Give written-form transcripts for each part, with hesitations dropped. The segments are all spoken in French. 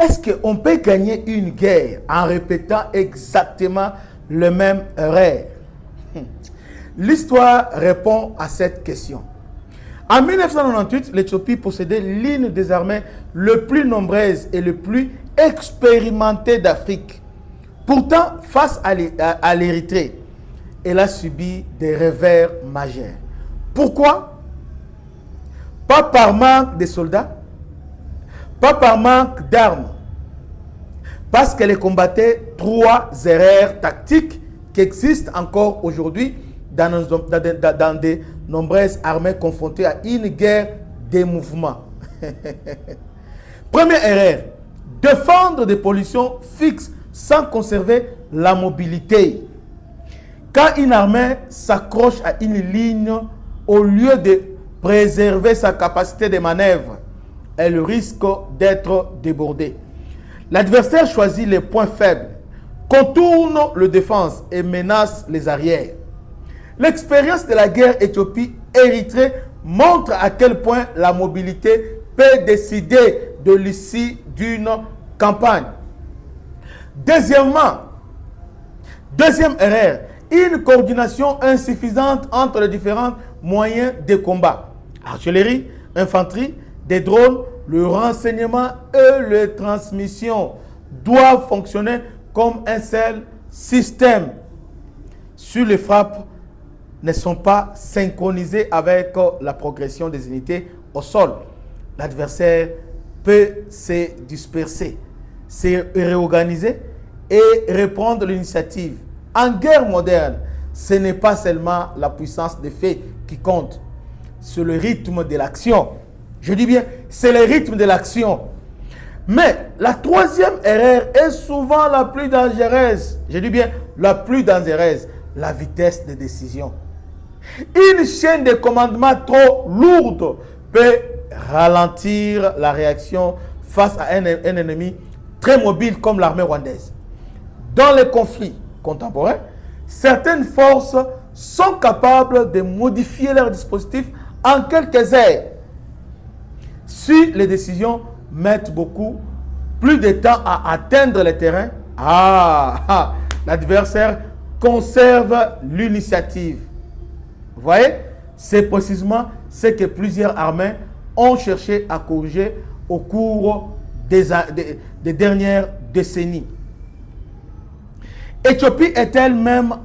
Est-ce qu'on peut gagner une guerre en répétant exactement le même erreur? L'histoire répond à cette question. En 1998, l'Éthiopie possédait l'une des armées les plus nombreuses et les plus expérimentées d'Afrique. Pourtant, face à l'Érythrée, elle a subi des revers majeurs. Pourquoi? Pas par manque de soldats, pas par manque d'armes, parce qu'elle combattait 3 erreurs tactiques qui existent encore aujourd'hui dans de nombreuses armées confrontées à une guerre des mouvements. Première erreur, défendre des positions fixes sans conserver la mobilité. Quand une armée s'accroche à une ligne, au lieu de préserver sa capacité de manœuvre, elle risque d'être débordée. L'adversaire choisit les points faibles, contourne le défense et menace les arrières. L'expérience de la guerre Éthiopie-Érythrée montre à quel point la mobilité peut décider de l'issue d'une campagne. Deuxième erreur, une coordination insuffisante entre les différents moyens de combat. Artillerie, infanterie, des drones, le renseignement et les transmissions doivent fonctionner comme un seul système. Si les frappes ne sont pas synchronisées avec la progression des unités au sol, l'adversaire peut se disperser, se réorganiser et reprendre l'initiative. En guerre moderne, ce n'est pas seulement la puissance des faits qui compte, c'est le rythme de l'action. Je dis bien, c'est le rythme de l'action. Mais la troisième erreur est souvent la plus dangereuse. Je dis bien, la plus dangereuse, la vitesse de décision. Une chaîne de commandement trop lourde peut ralentir la réaction face à un ennemi très mobile comme l'armée rwandaise. Dans les conflits contemporains, certaines forces sont capables de modifier leur dispositif en quelques heures. Si les décisions mettent beaucoup plus de temps à atteindre le terrain, l'adversaire conserve l'initiative. Vous voyez, c'est précisément ce que plusieurs armées ont cherché à corriger au cours des dernières décennies. Éthiopie est elle-même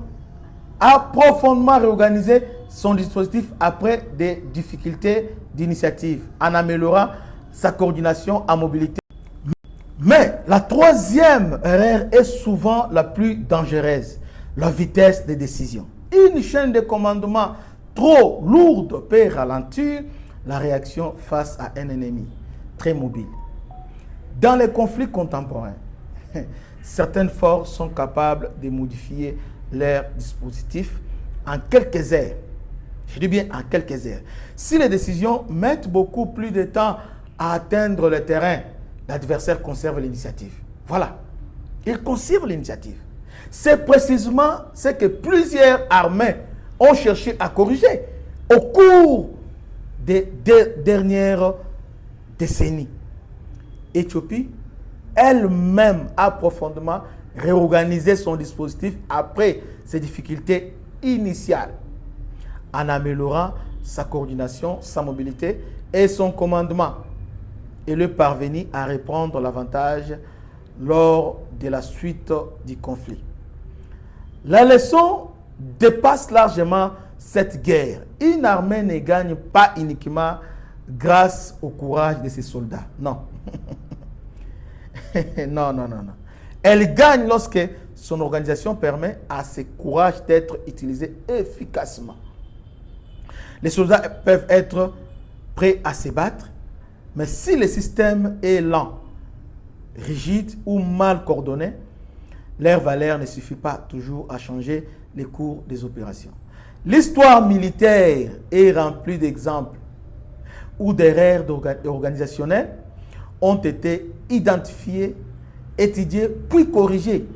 a profondément réorganisé son dispositif après des difficultés d'initiative en améliorant sa coordination en mobilité. Mais la troisième erreur est souvent la plus dangereuse, la vitesse de décision. Une chaîne de commandement trop lourde peut ralentir la réaction face à un ennemi très mobile. Dans les conflits contemporains, certaines forces sont capables de modifier leur dispositif en quelques heures. Je dis bien en quelques heures. Si les décisions mettent beaucoup plus de temps à atteindre le terrain, l'adversaire conserve l'initiative. Voilà. Il conserve l'initiative. C'est précisément ce que plusieurs armées ont cherché à corriger au cours des dernières décennies. Éthiopie, elle-même, a profondément réorganisé son dispositif après ses difficultés initiales, en améliorant sa coordination, sa mobilité et son commandement. Et le parvenir à reprendre l'avantage lors de la suite du conflit. La leçon dépasse largement cette guerre. Une armée ne gagne pas uniquement grâce au courage de ses soldats. Non. Non. Elle gagne lorsque son organisation permet à ce courage d'être utilisé efficacement. Les soldats peuvent être prêts à se battre, mais si le système est lent, rigide ou mal coordonné, leur valeur ne suffit pas toujours à changer les cours des opérations. L'histoire militaire est remplie d'exemples où des erreurs organisationnelles ont été identifiées, étudiées, puis corrigées.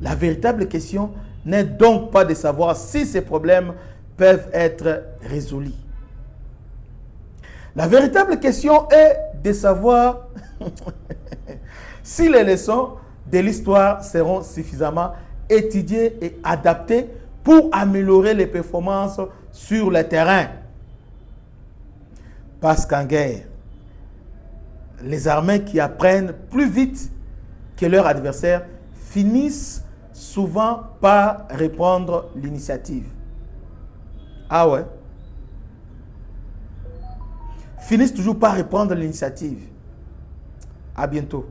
La véritable question n'est donc pas de savoir si ces problèmes peuvent être résolus. La véritable question est de savoir Si les leçons de l'histoire seront suffisamment étudiées et adaptées pour améliorer les performances sur le terrain. Parce qu'en guerre, les armées qui apprennent plus vite que leurs adversaires finissent souvent par reprendre l'initiative. Ah ouais? Finissent toujours par reprendre l'initiative. À bientôt.